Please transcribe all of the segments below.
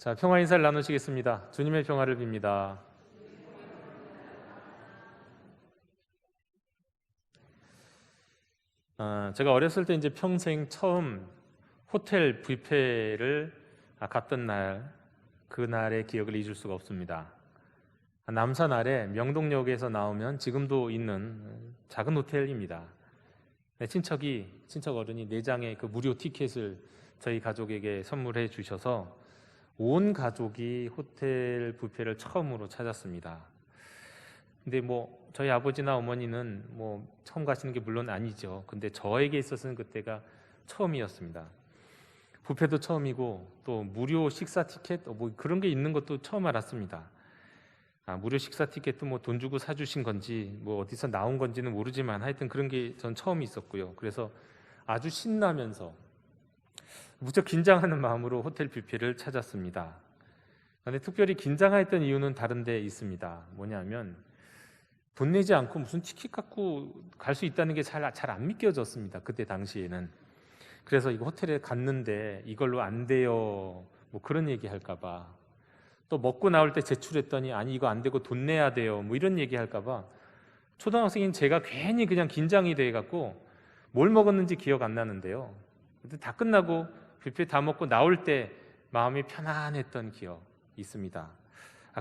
자, 평화 인사를 나누시겠습니다. 주님의 평화를 빕니다. 제가 어렸을 때 이제 평생 처음 호텔 뷔페를 갔던 날, 그날의 기억을 잊을 수가 없습니다. 남산 아래 명동역에서 나오면 지금도 있는 작은 호텔입니다. 친척 어른이 4장의 그 무료 티켓을 저희 가족에게 선물해 주셔서 온 가족이 호텔 뷔페를 처음으로 찾았습니다. 근데 저희 아버지나 어머니는 처음 가시는 게 물론 아니죠. 근데 저에게 있어서는 그때가 처음이었습니다. 뷔페도 처음이고 또 무료 식사 티켓 그런 게 있는 것도 처음 알았습니다. 무료 식사 티켓도 돈 주고 사주신 건지 어디서 나온 건지는 모르지만 하여튼 그런 게 전 처음 있었고요. 그래서 아주 신나면서 무척 긴장하는 마음으로 호텔 뷔페를 찾았습니다. 그런데 특별히 긴장했던 이유는 다른 데 있습니다. 뭐냐면 돈 내지 않고 무슨 티켓 갖고 갈 수 있다는 게 잘 안 믿겨졌습니다. 그때 당시에는. 그래서 이거 호텔에 갔는데 이걸로 안 돼요 그런 얘기 할까 봐, 또 먹고 나올 때 제출했더니 아니 이거 안 되고 돈 내야 돼요 이런 얘기 할까 봐 초등학생인 제가 괜히 그냥 긴장이 돼 갖고 뭘 먹었는지 기억 안 나는데요. 근데 다 끝나고 뷔페 다 먹고 나올 때 마음이 편안했던 기억 있습니다.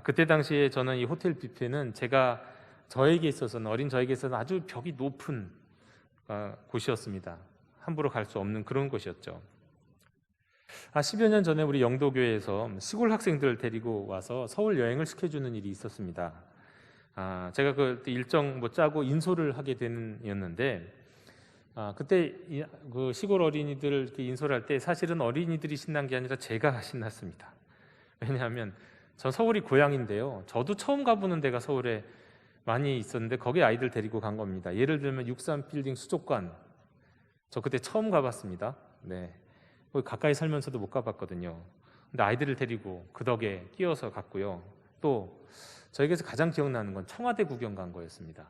그때 당시에 저는 이 호텔 뷔페는 저에게 있어서는, 어린 저에게 있어서는 아주 벽이 높은 곳이었습니다. 함부로 갈 수 없는 그런 곳이었죠. 10여 년 전에 우리 영도교회에서 시골 학생들 데리고 와서 서울 여행을 시켜주는 일이 있었습니다. 제가 그 일정 짜고 인솔을 하게 되는였는데, 그때 그 시골 어린이들 이렇게 인솔을 할 때 사실은 어린이들이 신난 게 아니라 제가 신났습니다. 왜냐하면 전 서울이 고향인데요. 저도 처음 가보는 데가 서울에 많이 있었는데 거기 아이들 데리고 간 겁니다. 예를 들면 63빌딩 수족관, 저 그때 처음 가봤습니다. 네, 가까이 살면서도 못 가봤거든요. 근데 아이들을 데리고 그 덕에 끼어서 갔고요. 또 저에게서 가장 기억나는 건 청와대 구경 간 거였습니다.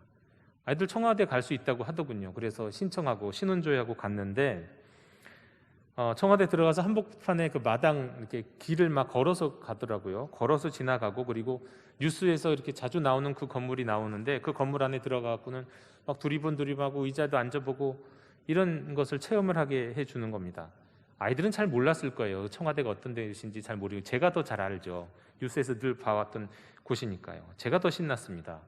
아이들 청와대 갈 수 있다고 하더군요. 그래서 신청하고 신혼조회하고 갔는데 청와대 들어가서 한복판에 그 마당 이렇게 길을 막 걸어서 가더라고요. 걸어서 지나가고, 그리고 뉴스에서 이렇게 자주 나오는 그 건물이 나오는데 그 건물 안에 들어가고는 막 두리번두리하고 의자도 앉아보고 이런 것을 체험을 하게 해주는 겁니다. 아이들은 잘 몰랐을 거예요. 청와대가 어떤 데인지 잘 모르고, 제가 더 잘 알죠. 뉴스에서 늘 봐왔던 곳이니까요. 제가 더 신났습니다.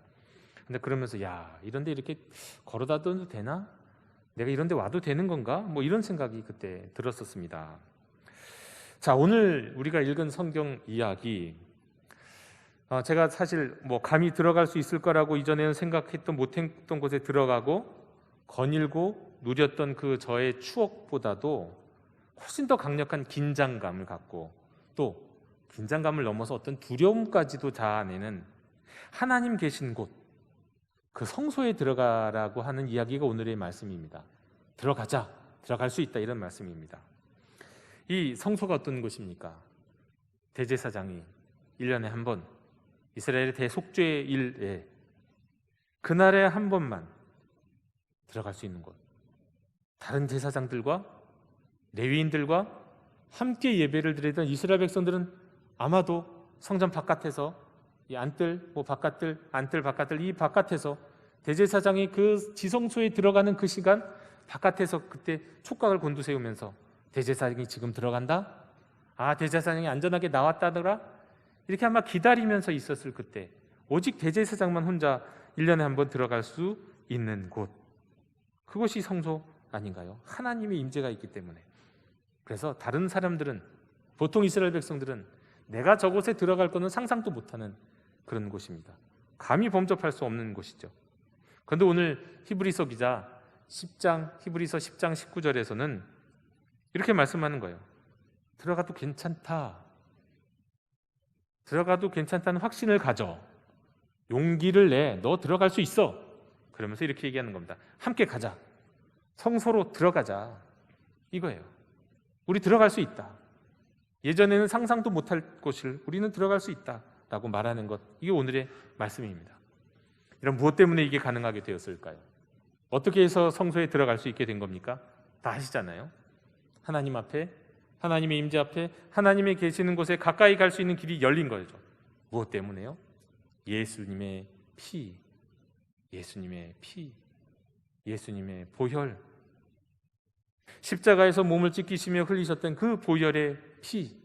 근데 그러면서 이런 데 이렇게 걸어다녀도 되나? 내가 이런 데 와도 되는 건가? 이런 생각이 그때 들었었습니다. 자, 오늘 우리가 읽은 성경 이야기, 제가 사실 감히 들어갈 수 있을 거라고 이전에는 생각했던 못했던 곳에 들어가고 거닐고 누렸던 그 저의 추억보다도 훨씬 더 강력한 긴장감을 갖고, 또 긴장감을 넘어서 어떤 두려움까지도 자아내는 하나님 계신 곳, 그 성소에 들어가라고 하는 이야기가 오늘의 말씀입니다. 들어가자, 들어갈 수 있다, 이런 말씀입니다. 이 성소가 어떤 곳입니까? 대제사장이 1년에 한 번 이스라엘의 대속죄일에 그날에 한 번만 들어갈 수 있는 곳, 다른 제사장들과 레위인들과 함께 예배를 드리던 이스라엘 백성들은 아마도 성전 바깥에서 이 안뜰 바깥들 이 바깥에서 대제사장이 그 지성소에 들어가는 그 시간 바깥에서 그때 촉각을 곤두세우면서 대제사장이 지금 들어간다? 대제사장이 안전하게 나왔다더라? 이렇게 아마 기다리면서 있었을 그때, 오직 대제사장만 혼자 1년에 한 번 들어갈 수 있는 곳, 그것이 성소 아닌가요? 하나님의 임재가 있기 때문에. 그래서 다른 사람들은, 보통 이스라엘 백성들은 내가 저곳에 들어갈 거는 상상도 못하는 그런 곳입니다. 감히 범접할 수 없는 곳이죠. 그런데 오늘 히브리서 기자 히브리서 10장 19절에서는 이렇게 말씀하는 거예요. 들어가도 괜찮다. 들어가도 괜찮다는 확신을 가져. 용기를 내. 너 들어갈 수 있어. 그러면서 이렇게 얘기하는 겁니다. 함께 가자. 성소로 들어가자. 이거예요. 우리 들어갈 수 있다. 예전에는 상상도 못할 곳을 우리는 들어갈 수 있다 라고 말하는 것, 이게 오늘의 말씀입니다. 이런 무엇 때문에 이게 가능하게 되었을까요? 어떻게 해서 성소에 들어갈 수 있게 된 겁니까? 다 아시잖아요. 하나님 앞에 하나님의 임재 앞에 하나님의 계시는 곳에 가까이 갈 수 있는 길이 열린 거죠. 무엇 때문에요? 예수님의 피, 예수님의 피, 예수님의 보혈, 십자가에서 몸을 찢기시며 흘리셨던 그 보혈의 피,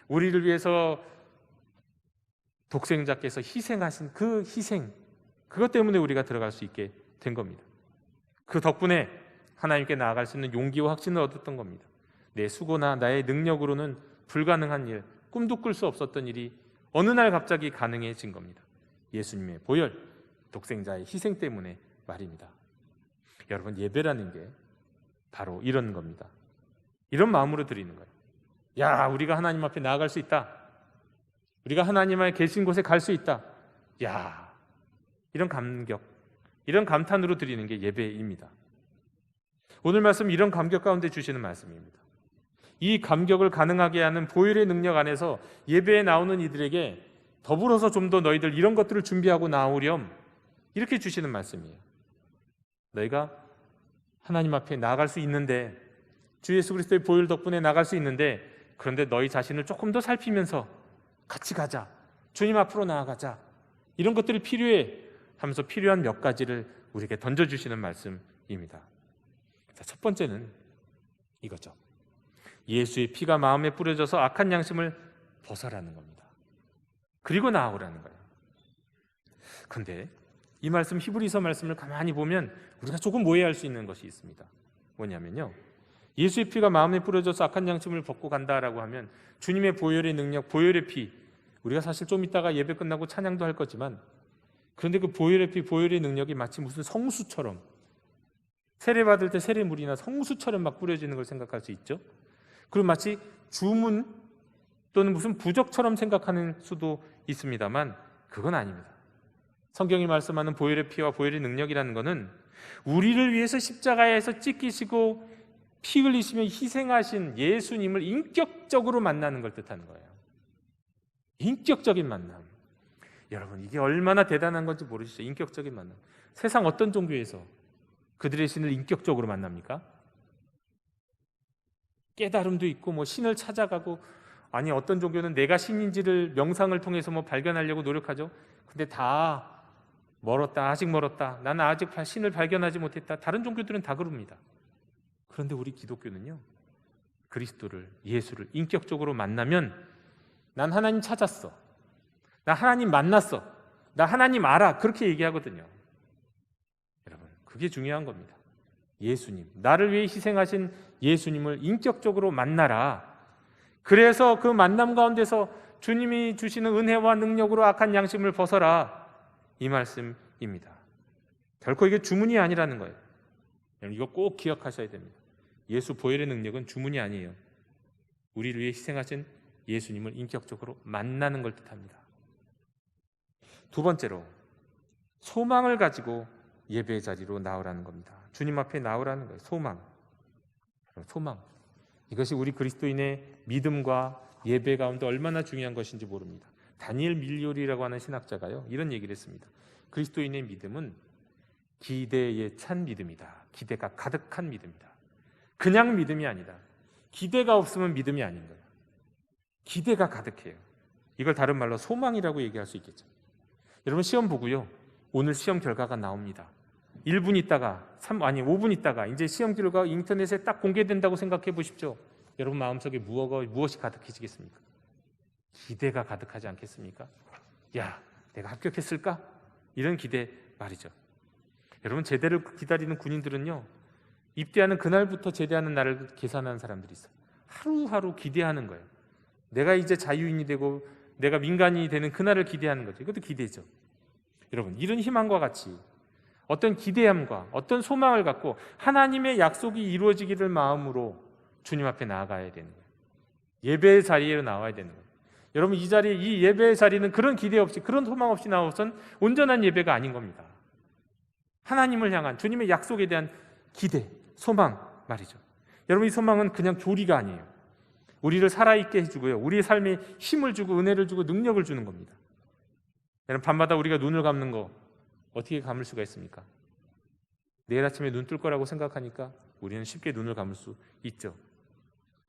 우리를 위해서 독생자께서 희생하신 그 희생, 그것 때문에 우리가 들어갈 수 있게 된 겁니다. 그 덕분에 하나님께 나아갈 수 있는 용기와 확신을 얻었던 겁니다. 내 수고나 나의 능력으로는 불가능한 일, 꿈도 꿀 수 없었던 일이 어느 날 갑자기 가능해진 겁니다. 예수님의 보혈, 독생자의 희생 때문에 말입니다. 여러분, 예배라는 게 바로 이런 겁니다. 이런 마음으로 드리는 거예요. 야, 우리가 하나님 앞에 나아갈 수 있다. 우리가 하나님의 계신 곳에 갈 수 있다. 야, 이런 감격, 이런 감탄으로 드리는 게 예배입니다. 오늘 말씀 이런 감격 가운데 주시는 말씀입니다. 이 감격을 가능하게 하는 보혈의 능력 안에서 예배에 나오는 이들에게 더불어서 좀 더 너희들 이런 것들을 준비하고 나오렴, 이렇게 주시는 말씀이에요. 너희가 하나님 앞에 나아갈 수 있는데, 주 예수 그리스도의 보혈 덕분에 나아갈 수 있는데, 그런데 너희 자신을 조금 더 살피면서 같이 가자, 주님 앞으로 나아가자, 이런 것들이 필요해 하면서 필요한 몇 가지를 우리에게 던져주시는 말씀입니다. 자, 첫 번째는 이거죠. 예수의 피가 마음에 뿌려져서 악한 양심을 벗어라는 겁니다. 그리고 나아오라는 거예요. 그런데 이 말씀, 히브리서 말씀을 가만히 보면 우리가 조금 오해할 수 있는 것이 있습니다. 뭐냐면요, 예수의 피가 마음에 뿌려져서 악한 양심을 벗고 간다라고 하면 주님의 보혈의 능력, 보혈의 피, 우리가 사실 좀 이따가 예배 끝나고 찬양도 할 거지만, 그런데 그 보혈의 피, 보혈의 능력이 마치 무슨 성수처럼, 세례받을 때 세례물이나 성수처럼 막 뿌려지는 걸 생각할 수 있죠. 그리고 마치 주문 또는 무슨 부적처럼 생각하는 수도 있습니다만 그건 아닙니다. 성경이 말씀하는 보혈의 피와 보혈의 능력이라는 것은 우리를 위해서 십자가에서 찢기시고 피 흘리시며 희생하신 예수님을 인격적으로 만나는 걸 뜻하는 거예요. 인격적인 만남. 여러분, 이게 얼마나 대단한 건지 모르시죠? 인격적인 만남. 세상 어떤 종교에서 그들의 신을 인격적으로 만납니까? 깨달음도 있고 뭐 신을 찾아가고, 아니 어떤 종교는 내가 신인지를 명상을 통해서 뭐 발견하려고 노력하죠. 근데 다 멀었다, 아직 멀었다, 나는 아직 신을 발견하지 못했다. 다른 종교들은 다 그럽니다. 그런데 우리 기독교는요, 그리스도를, 예수를 인격적으로 만나면 난 하나님 찾았어, 나 하나님 만났어, 나 하나님 알아, 그렇게 얘기하거든요. 여러분, 그게 중요한 겁니다. 예수님, 나를 위해 희생하신 예수님을 인격적으로 만나라. 그래서 그 만남 가운데서 주님이 주시는 은혜와 능력으로 악한 양심을 벗어라, 이 말씀입니다. 결코 이게 주문이 아니라는 거예요. 이거 꼭 기억하셔야 됩니다. 예수 보혈의 능력은 주문이 아니에요. 우리를 위해 희생하신 예수님을 인격적으로 만나는 걸 뜻합니다. 두 번째로, 소망을 가지고 예배의 자리로 나오라는 겁니다. 주님 앞에 나오라는 거예요. 소망. 이것이 우리 그리스도인의 믿음과 예배 가운데 얼마나 중요한 것인지 모릅니다. 다니엘 밀요리라고 하는 신학자가요, 이런 얘기를 했습니다. 그리스도인의 믿음은 기대에 찬 믿음이다. 기대가 가득한 믿음이다. 그냥 믿음이 아니다. 기대가 없으면 믿음이 아닌 거예요. 기대가 가득해요. 이걸 다른 말로 소망이라고 얘기할 수 있겠죠. 여러분, 시험 보고요, 오늘 시험 결과가 나옵니다. 1분 있다가 5분 있다가 이제 시험 결과가 인터넷에 딱 공개된다고 생각해 보십시오. 여러분 마음속에 무엇이 가득해지겠습니까? 기대가 가득하지 않겠습니까? 야, 내가 합격했을까? 이런 기대 말이죠. 여러분, 제대를 기다리는 군인들은요, 입대하는 그날부터 제대하는 날을 계산하는 사람들이 있어요. 하루하루 기대하는 거예요. 내가 이제 자유인이 되고 내가 민간인이 되는 그날을 기대하는 거죠. 이것도 기대죠. 여러분, 이런 희망과 같이 어떤 기대함과 어떤 소망을 갖고 하나님의 약속이 이루어지기를 마음으로 주님 앞에 나아가야 되는 거예요. 예배의 자리에 나와야 되는 거예요. 여러분, 이 자리에, 이 예배의 자리는 그런 기대 없이, 그런 소망 없이 나와선 온전한 예배가 아닌 겁니다. 하나님을 향한 주님의 약속에 대한 기대, 소망 말이죠. 여러분, 이 소망은 그냥 교리가 아니에요. 우리를 살아있게 해주고요, 우리의 삶에 힘을 주고 은혜를 주고 능력을 주는 겁니다. 여러분, 밤마다 우리가 눈을 감는 거 어떻게 감을 수가 있습니까? 내일 아침에 눈 뜰 거라고 생각하니까 우리는 쉽게 눈을 감을 수 있죠.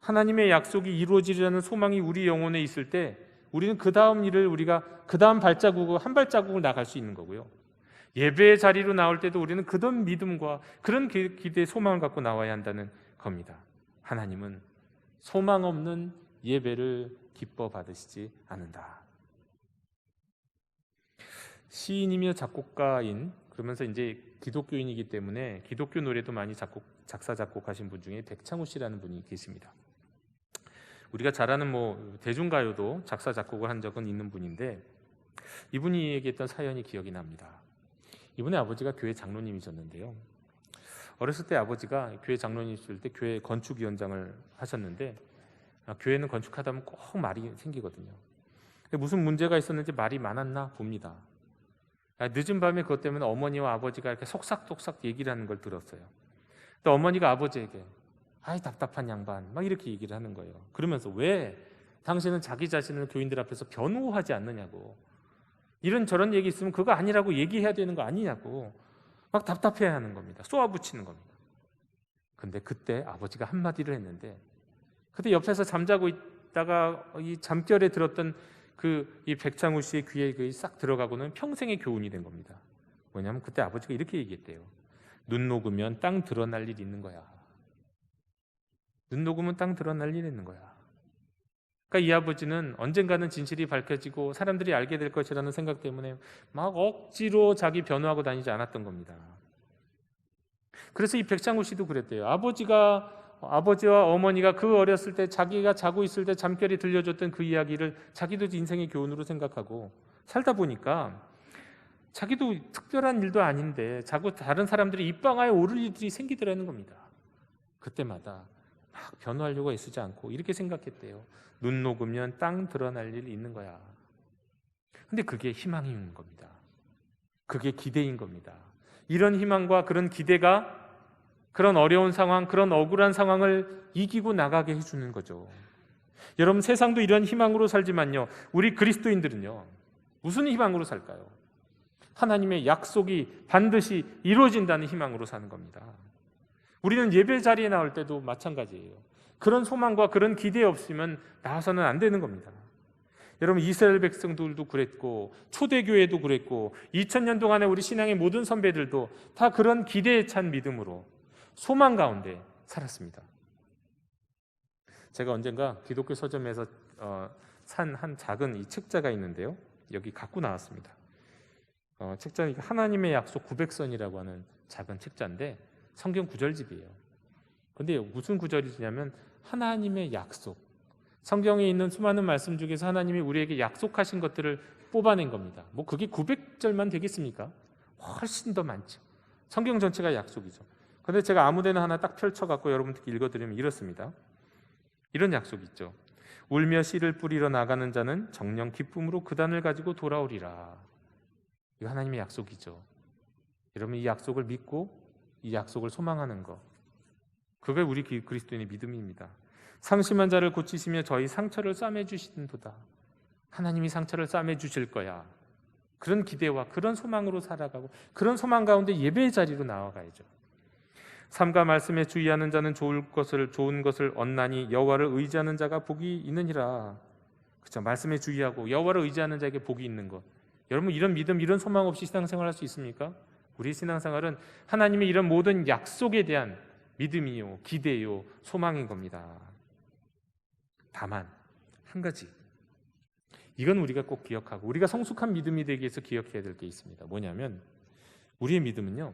하나님의 약속이 이루어지려는 소망이 우리 영혼에 있을 때 우리는 그 다음 일을 우리가 그 다음 발자국을 한 발자국을 나갈 수 있는 거고요. 예배의 자리로 나올 때도 우리는 그런 믿음과 그런 기대, 소망을 갖고 나와야 한다는 겁니다. 하나님은 소망 없는 예배를 기뻐 받으시지 않는다. 시인이며 작곡가인, 그러면서 이제 기독교인이기 때문에 기독교 노래도 많이 작사 작곡하신 분 중에 백창호 씨라는 분이 계십니다. 우리가 잘 아는 대중가요도 작사 작곡을 한 적은 있는 분인데, 이분이 얘기했던 사연이 기억이 납니다. 이분의 아버지가 교회 장로님이셨는데요. 어렸을 때 아버지가 교회 장로님이실 때 교회 건축위원장을 하셨는데, 교회는 건축하다 보면 꼭 말이 생기거든요. 무슨 문제가 있었는지 말이 많았나 봅니다. 늦은 밤에 그것 때문에 어머니와 아버지가 이렇게 속삭속삭 얘기를 하는 걸 들었어요. 또 어머니가 아버지에게 아이 답답한 양반 막 이렇게 얘기를 하는 거예요. 그러면서 왜 당신은 자기 자신을 교인들 앞에서 변호하지 않느냐고, 이런저런 얘기 있으면 그거 아니라고 얘기해야 되는 거 아니냐고 막 답답해야 하는 겁니다. 쏘아붙이는 겁니다. 근데 그때 아버지가 한마디를 했는데, 그때 옆에서 잠자고 있다가 이 잠결에 들었던 이 백창호 씨의 귀에 싹 들어가고는 평생의 교훈이 된 겁니다. 뭐냐면 그때 아버지가 이렇게 얘기했대요. 눈 녹으면 땅 드러날 일 있는 거야. 눈 녹으면 땅 드러날 일 있는 거야. 그러니까 이 아버지는 언젠가는 진실이 밝혀지고 사람들이 알게 될 것이라는 생각 때문에 막 억지로 자기 변호하고 다니지 않았던 겁니다. 그래서 이 백창호 씨도 그랬대요. 아버지와 어머니가 그 어렸을 때 자기가 자고 있을 때 잠결에 들려줬던 그 이야기를 자기도 인생의 교훈으로 생각하고 살다 보니까 자기도 특별한 일도 아닌데 자꾸 다른 사람들이 입방아에 오를 일들이 생기더라는 겁니다. 그때마다 막 변호하려고 애쓰지 않고 이렇게 생각했대요. 눈 녹으면 땅 드러날 일이 있는 거야. 근데 그게 희망인 겁니다. 그게 기대인 겁니다. 이런 희망과 그런 기대가 그런 어려운 상황, 그런 억울한 상황을 이기고 나가게 해주는 거죠. 여러분, 세상도 이런 희망으로 살지만요, 우리 그리스도인들은요 무슨 희망으로 살까요? 하나님의 약속이 반드시 이루어진다는 희망으로 사는 겁니다. 우리는 예배 자리에 나올 때도 마찬가지예요. 그런 소망과 그런 기대 없으면 나와서는 안 되는 겁니다. 여러분, 이스라엘 백성들도 그랬고 초대교회도 그랬고 2000년 동안의 우리 신앙의 모든 선배들도 다 그런 기대에 찬 믿음으로 소망 가운데 살았습니다. 제가 언젠가 기독교 서점에서 산 한 작은 이 책자가 있는데요, 여기 갖고 나왔습니다. 책자는 하나님의 약속 900선이라고 하는 작은 책자인데 성경 구절집이에요. 근데 무슨 구절이냐면 하나님의 약속, 성경에 있는 수많은 말씀 중에서 하나님이 우리에게 약속하신 것들을 뽑아낸 겁니다. 그게 900절만 되겠습니까? 훨씬 더 많죠. 성경 전체가 약속이죠. 그런데 제가 아무데나 하나 딱 펼쳐갖고 여러분들께 읽어드리면 이렇습니다. 이런 약속이 있죠. 울며 씨를 뿌리러 나가는 자는 정녕 기쁨으로 그 단을 가지고 돌아오리라. 이거 하나님의 약속이죠. 여러분, 이 약속을 믿고 이 약속을 소망하는 것, 그게 우리 그리스도인의 믿음입니다. 상심한 자를 고치시며 저희 상처를 싸매주시는도다. 하나님이 상처를 싸매주실 거야. 그런 기대와 그런 소망으로 살아가고 그런 소망 가운데 예배의 자리로 나아가야죠. 삼가 말씀에 주의하는 자는 좋은 것을 얻나니 여호와를 의지하는 자가 복이 있느니라. 그렇죠. 말씀에 주의하고 여호와를 의지하는 자에게 복이 있는 것. 여러분, 이런 믿음, 이런 소망 없이 신앙생활할 수 있습니까? 우리 신앙생활은 하나님의 이런 모든 약속에 대한 믿음이요, 기대요, 소망인 겁니다. 다만 한 가지, 이건 우리가 꼭 기억하고 우리가 성숙한 믿음이 되기 위해서 기억해야 될 게 있습니다. 뭐냐면 우리의 믿음은요,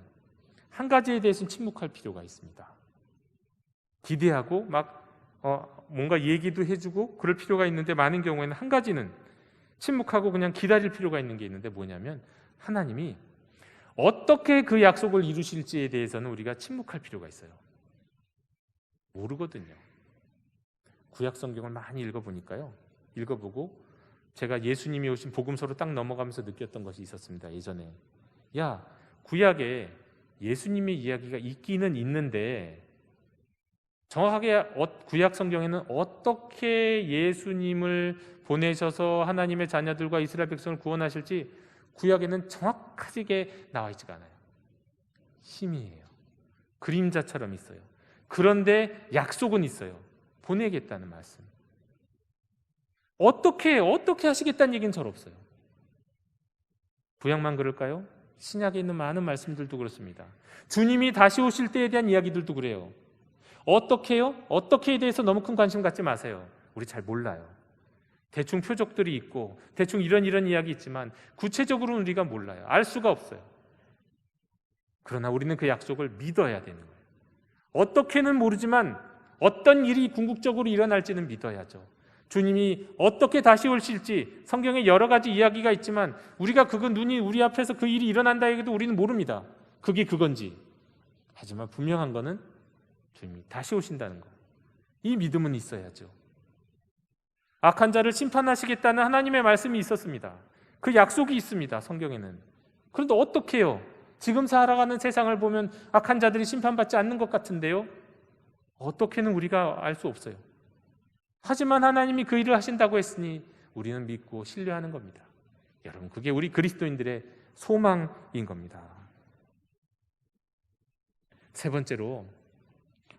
한 가지에 대해서는 침묵할 필요가 있습니다. 기대하고 뭔가 얘기도 해주고 그럴 필요가 있는데, 많은 경우에는 한 가지는 침묵하고 그냥 기다릴 필요가 있는 게 있는데, 뭐냐면 하나님이 어떻게 그 약속을 이루실지에 대해서는 우리가 침묵할 필요가 있어요. 모르거든요. 구약 성경을 많이 읽어보고 제가 예수님이 오신 복음서로 딱 넘어가면서 느꼈던 것이 있었습니다. 예전에 구약에 예수님의 이야기가 있기는 있는데 정확하게 구약 성경에는 어떻게 예수님을 보내셔서 하나님의 자녀들과 이스라엘 백성을 구원하실지 구약에는 정확하게 나와 있지가 않아요. 희미해요. 그림자처럼 있어요. 그런데 약속은 있어요. 보내겠다는 말씀. 어떻게 하시겠다는 얘기는 절 없어요. 구약만 그럴까요? 신약에 있는 많은 말씀들도 그렇습니다. 주님이 다시 오실 때에 대한 이야기들도 그래요. 어떻게요? 어떻게에 대해서 너무 큰 관심 갖지 마세요. 우리 잘 몰라요. 대충 표적들이 있고 대충 이런 이야기 있지만 구체적으로는 우리가 몰라요. 알 수가 없어요. 그러나 우리는 그 약속을 믿어야 되는 거예요. 어떻게는 모르지만 어떤 일이 궁극적으로 일어날지는 믿어야죠. 주님이 어떻게 다시 오실지 성경에 여러 가지 이야기가 있지만 우리가 눈이 우리 앞에서 그 일이 일어난다 해도 우리는 모릅니다. 그게 그건지. 하지만 분명한 거는 주님이 다시 오신다는 거. 이 믿음은 있어야죠. 악한 자를 심판하시겠다는 하나님의 말씀이 있었습니다. 그 약속이 있습니다. 성경에는. 그런데 어떻게 해요? 지금 살아가는 세상을 보면 악한 자들이 심판받지 않는 것 같은데요. 어떻게는 우리가 알 수 없어요. 하지만 하나님이 그 일을 하신다고 했으니 우리는 믿고 신뢰하는 겁니다. 여러분, 그게 우리 그리스도인들의 소망인 겁니다. 세 번째로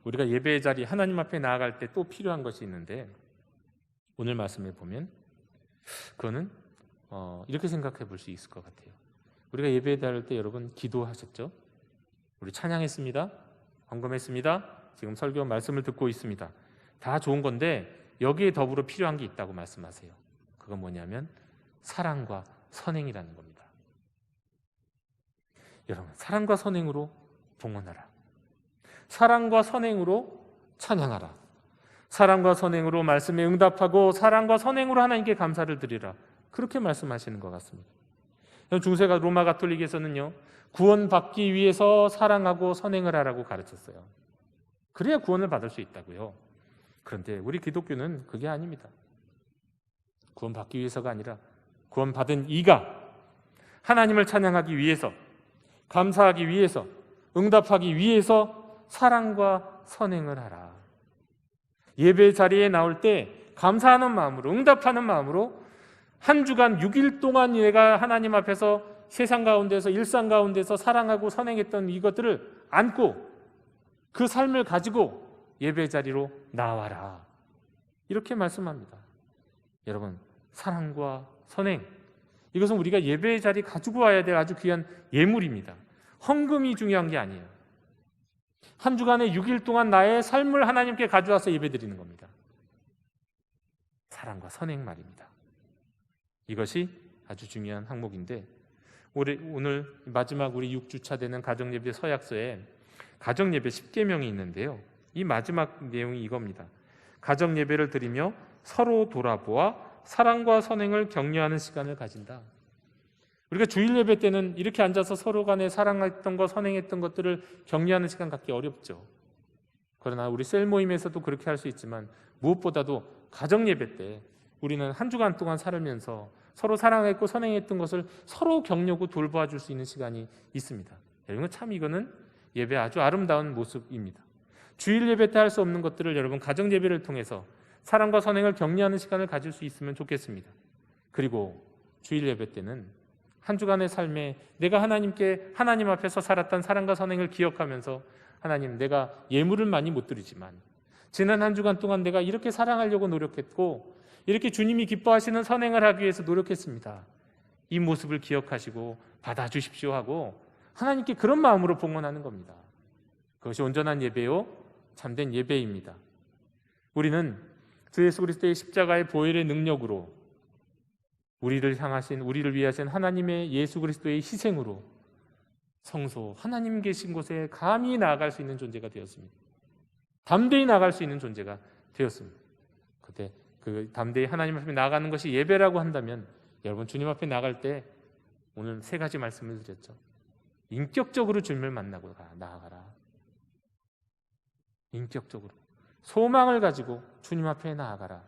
우리가 예배의 자리 하나님 앞에 나아갈 때 또 필요한 것이 있는데 오늘 말씀에 보면 그거는 이렇게 생각해 볼 수 있을 것 같아요. 우리가 예배에 나갈 때 여러분 기도하셨죠? 우리 찬양했습니다. 헌금했습니다. 지금 설교 말씀을 듣고 있습니다. 다 좋은 건데 여기에 더불어 필요한 게 있다고 말씀하세요. 그건 뭐냐면 사랑과 선행이라는 겁니다. 여러분, 사랑과 선행으로 봉헌하라. 사랑과 선행으로 찬양하라. 사랑과 선행으로 말씀에 응답하고 사랑과 선행으로 하나님께 감사를 드리라. 그렇게 말씀하시는 것 같습니다. 중세가 로마 가톨릭에서는요, 구원받기 위해서 사랑하고 선행을 하라고 가르쳤어요. 그래야 구원을 받을 수 있다고요. 그런데 우리 기독교는 그게 아닙니다. 구원받기 위해서가 아니라 구원받은 이가 하나님을 찬양하기 위해서, 감사하기 위해서, 응답하기 위해서 사랑과 선행을 하라. 예배 자리에 나올 때 감사하는 마음으로, 응답하는 마음으로 한 주간 6일 동안 내가 하나님 앞에서 세상 가운데서, 일상 가운데서 사랑하고 선행했던 이것들을 안고 그 삶을 가지고 예배 자리로 나와라. 이렇게 말씀합니다. 여러분, 사랑과 선행, 이것은 우리가 예배의 자리 가지고 와야 될 아주 귀한 예물입니다. 헌금이 중요한 게 아니에요. 한 주간에 6일 동안 나의 삶을 하나님께 가져와서 예배드리는 겁니다. 사랑과 선행 말입니다. 이것이 아주 중요한 항목인데 오늘 마지막 우리 6주차 되는 가정예배 서약서에 가정예배 10계명이 있는데요. 이 마지막 내용이 이겁니다. 가정예배를 드리며 서로 돌아보아 사랑과 선행을 격려하는 시간을 가진다. 우리가 주일 예배 때는 이렇게 앉아서 서로 간에 사랑했던 것, 선행했던 것들을 격려하는 시간 갖기 어렵죠. 그러나 우리 셀 모임에서도 그렇게 할 수 있지만 무엇보다도 가정 예배 때 우리는 한 주간 동안 살면서 서로 사랑했고 선행했던 것을 서로 격려하고 돌보아 줄 수 있는 시간이 있습니다. 여러분, 참 이거는 예배 아주 아름다운 모습입니다. 주일 예배 때 할 수 없는 것들을 여러분 가정 예배를 통해서 사랑과 선행을 격려하는 시간을 가질 수 있으면 좋겠습니다. 그리고 주일 예배 때는 한 주간의 삶에 내가 하나님 앞에서 살았던 사랑과 선행을 기억하면서 하나님, 내가 예물을 많이 못 드리지만 지난 한 주간 동안 내가 이렇게 사랑하려고 노력했고 이렇게 주님이 기뻐하시는 선행을 하기 위해서 노력했습니다. 이 모습을 기억하시고 받아주십시오 하고 하나님께 그런 마음으로 봉헌하는 겁니다. 그것이 온전한 예배요, 참된 예배입니다. 우리는 주 예수 그리스도의 십자가의 보혈의 능력으로 우리를 위하신 하나님의 예수 그리스도의 희생으로 성소, 하나님 계신 곳에 감히 나아갈 수 있는 존재가 되었습니다. 담대히 나아갈 수 있는 존재가 되었습니다. 그때 그 담대히 하나님 앞에 나아가는 것이 예배라고 한다면 여러분, 주님 앞에 나갈 때 오늘 세 가지 말씀을 드렸죠. 인격적으로 주님을 만나고 나아가라. 인격적으로 소망을 가지고 주님 앞에 나아가라.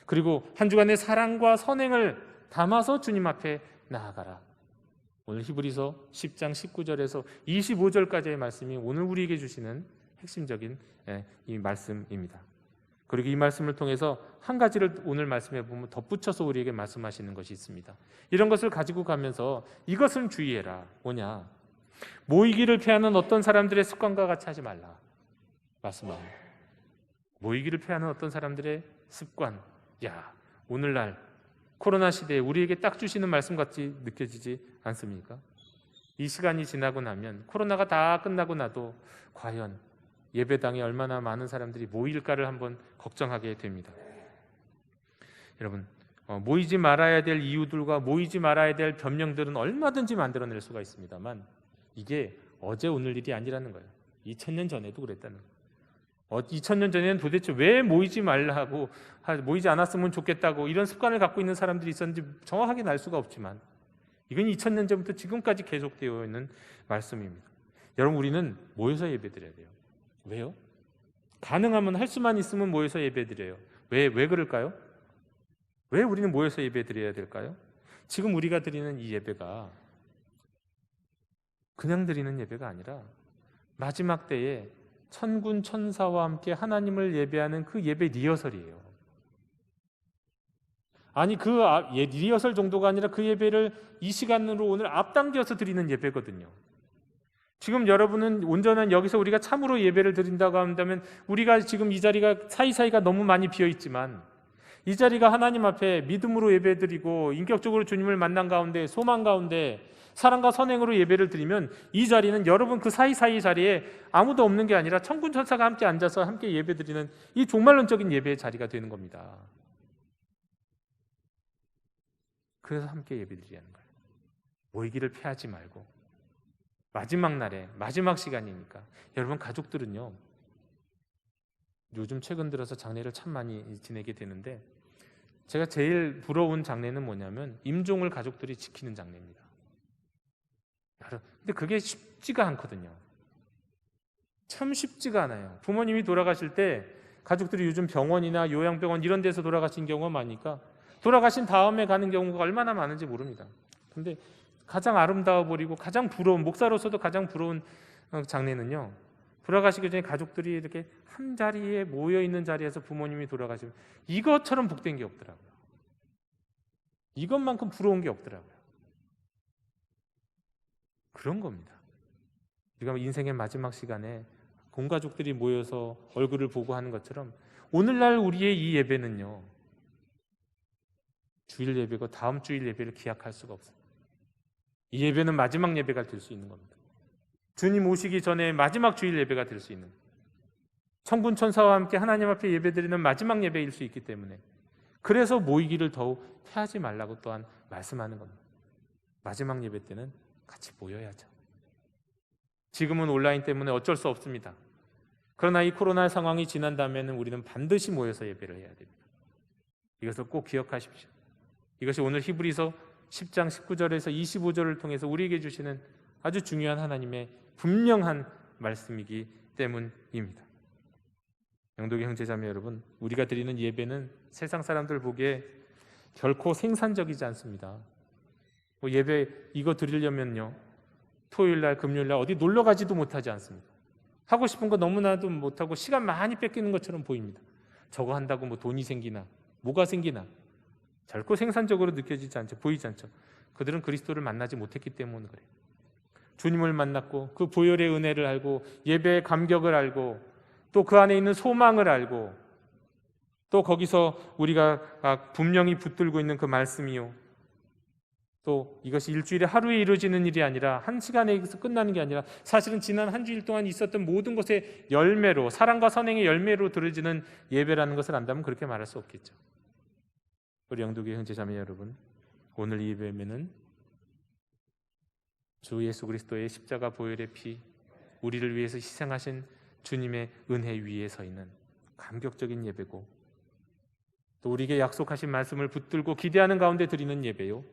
그리고 한 주간의 사랑과 선행을 담아서 주님 앞에 나아가라. 오늘 히브리서 10장 19절에서 25절까지의 말씀이 오늘 우리에게 주시는 핵심적인 이 말씀입니다. 그리고 이 말씀을 통해서 한 가지를 오늘 말씀에 보면 덧붙여서 우리에게 말씀하시는 것이 있습니다. 이런 것을 가지고 가면서 이것은 주의해라. 뭐냐? 모이기를 피하는 어떤 사람들의 습관과 같이 하지 말라. 말씀합니다. 모이기를 피하는 어떤 사람들의 습관, 야, 오늘날 코로나 시대에 우리에게 딱 주시는 말씀 같이 느껴지지 않습니까? 이 시간이 지나고 나면, 코로나가 다 끝나고 나도 과연 예배당에 얼마나 많은 사람들이 모일까를 한번 걱정하게 됩니다. 여러분, 모이지 말아야 될 이유들과 모이지 말아야 될 변명들은 얼마든지 만들어낼 수가 있습니다만, 이게 어제 오늘 일이 아니라는 거예요. 2000년 전에도 그랬다는 거예요. 2000년 전에는 도대체 왜 모이지 말라고, 모이지 않았으면 좋겠다고 이런 습관을 갖고 있는 사람들이 있었는지 정확하게 알 수가 없지만, 이건 2000년 전부터 지금까지 계속되어 있는 말씀입니다. 여러분, 우리는 모여서 예배드려야 돼요. 왜요? 가능하면, 할 수만 있으면 모여서 예배드려요. 왜 그럴까요? 왜 우리는 모여서 예배드려야 될까요? 지금 우리가 드리는 이 예배가 그냥 드리는 예배가 아니라 마지막 때에 천군 천사와 함께 하나님을 예배하는 그 예배 리허설이에요. 아니, 그 리허설 정도가 아니라 그 예배를 이 시간으로 오늘 앞당겨서 드리는 예배거든요. 지금 여러분은 온전한, 여기서 우리가 참으로 예배를 드린다고 한다면, 우리가 지금 이 자리가 사이사이가 너무 많이 비어 있지만, 이 자리가 하나님 앞에 믿음으로 예배드리고 인격적으로 주님을 만난 가운데, 소망 가운데 사랑과 선행으로 예배를 드리면, 이 자리는 여러분 그 사이사이 자리에 아무도 없는 게 아니라 천군 천사가 함께 앉아서 함께 예배드리는 이 종말론적인 예배의 자리가 되는 겁니다. 그래서 함께 예배드리는 거예요. 모이기를 피하지 말고, 마지막 날에, 마지막 시간이니까. 여러분, 가족들은요, 요즘 최근 들어서 장례를 참 많이 지내게 되는데, 제가 제일 부러운 장례는 뭐냐면 임종을 가족들이 지키는 장례입니다. 근데 그게 쉽지가 않거든요. 참 쉽지가 않아요. 부모님이 돌아가실 때 가족들이 요즘 병원이나 요양병원 이런 데서 돌아가신 경우가 많으니까 돌아가신 다음에 가는 경우가 얼마나 많은지 모릅니다. 근데 가장 아름다워 보이고 가장 부러운, 목사로서도 가장 부러운 장례는요, 돌아가시기 전에 가족들이 이렇게 한 자리에 모여있는 자리에서 부모님이 돌아가시면, 이것처럼 복된 게 없더라고요. 이것만큼 부러운 게 없더라고요. 그런 겁니다. 우리가 인생의 마지막 시간에 온 가족들이 모여서 얼굴을 보고 하는 것처럼, 오늘날 우리의 이 예배는요, 주일 예배고 다음 주일 예배를 기약할 수가 없어요. 이 예배는 마지막 예배가 될 수 있는 겁니다. 주님 오시기 전에 마지막 주일 예배가 될 수 있는, 천군 천사와 함께 하나님 앞에 예배드리는 마지막 예배일 수 있기 때문에, 그래서 모이기를 더욱 피하지 말라고 또한 말씀하는 겁니다. 마지막 예배 때는 같이 모여야죠. 지금은 온라인 때문에 어쩔 수 없습니다. 그러나 이 코로나 상황이 지난다면 우리는 반드시 모여서 예배를 해야 됩니다. 이것을 꼭 기억하십시오. 이것이 오늘 히브리서 10장 19절에서 25절을 통해서 우리에게 주시는 아주 중요한 하나님의 분명한 말씀이기 때문입니다. 영독의 형제자매 여러분, 우리가 드리는 예배는 세상 사람들 보기에 결코 생산적이지 않습니다. 예배 이거 드리려면요, 토요일날 금요일날 어디 놀러 가지도 못하지 않습니다. 하고 싶은 거 너무나도 못하고 시간 많이 뺏기는 것처럼 보입니다. 저거 한다고 뭐 돈이 생기나 뭐가 생기나 결코 생산적으로 느껴지지 않죠. 보이지 않죠. 그들은 그리스도를 만나지 못했기 때문에 그래요. 주님을 만났고 그 보혈의 은혜를 알고 예배의 감격을 알고 또 그 안에 있는 소망을 알고 또 거기서 우리가 분명히 붙들고 있는 그 말씀이요, 또 이것이 일주일에 하루에 이루어지는 일이 아니라 한 시간에서 끝나는 게 아니라 사실은 지난 한 주일 동안 있었던 모든 것의 열매로, 사랑과 선행의 열매로 드려지는 예배라는 것을 안다면 그렇게 말할 수 없겠죠. 우리 영독의 형제자매 여러분, 오늘 이 예배는 주 예수 그리스도의 십자가 보혈의 피, 우리를 위해서 희생하신 주님의 은혜 위에 서 있는 감격적인 예배고, 또 우리에게 약속하신 말씀을 붙들고 기대하는 가운데 드리는 예배요,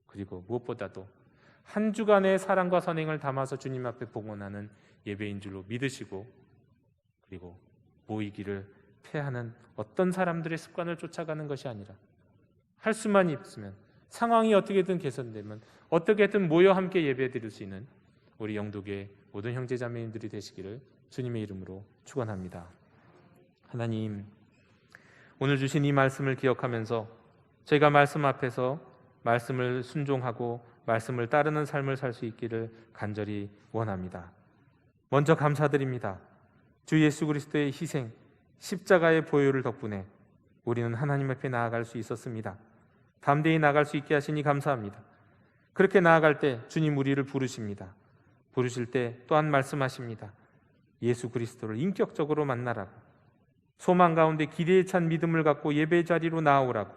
그리고 무엇보다도 한 주간의 사랑과 선행을 담아서 주님 앞에 봉헌하는 예배인 줄로 믿으시고, 그리고 모이기를 패하는 어떤 사람들의 습관을 쫓아가는 것이 아니라 할 수만 있으면, 상황이 어떻게든 개선되면 어떻게든 모여 함께 예배드릴 수 있는 우리 영독의 모든 형제자매님들이 되시기를 주님의 이름으로 축원합니다. 하나님, 오늘 주신 이 말씀을 기억하면서 저희가 말씀 앞에서 말씀을 순종하고 말씀을 따르는 삶을 살 수 있기를 간절히 원합니다. 먼저 감사드립니다. 주 예수 그리스도의 희생, 십자가의 보혈을 덕분에 우리는 하나님 앞에 나아갈 수 있었습니다. 담대히 나아갈 수 있게 하시니 감사합니다. 그렇게 나아갈 때 주님 우리를 부르십니다. 부르실 때 또한 말씀하십니다. 예수 그리스도를 인격적으로 만나라고, 소망 가운데 기대에 찬 믿음을 갖고 예배 자리로 나오라고.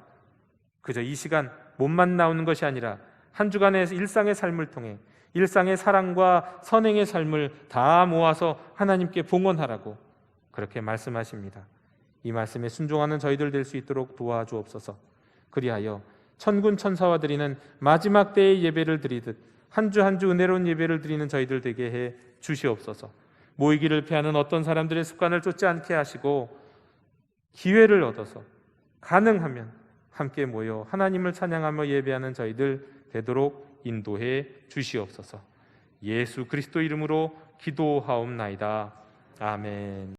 그저 이 시간 몸만 나오는 것이 아니라 한 주간의 일상의 삶을 통해 일상의 사랑과 선행의 삶을 다 모아서 하나님께 봉헌하라고 그렇게 말씀하십니다. 이 말씀에 순종하는 저희들 될 수 있도록 도와주옵소서. 그리하여 천군 천사와 드리는 마지막 때의 예배를 드리듯 한 주 한 주 은혜로운 예배를 드리는 저희들 되게 해 주시옵소서. 모이기를 피하는 어떤 사람들의 습관을 쫓지 않게 하시고 기회를 얻어서 가능하면 함께 모여 하나님을 찬양하며 예배하는 저희들 되도록 인도해 주시옵소서. 예수 그리스도 이름으로 기도하옵나이다. 아멘.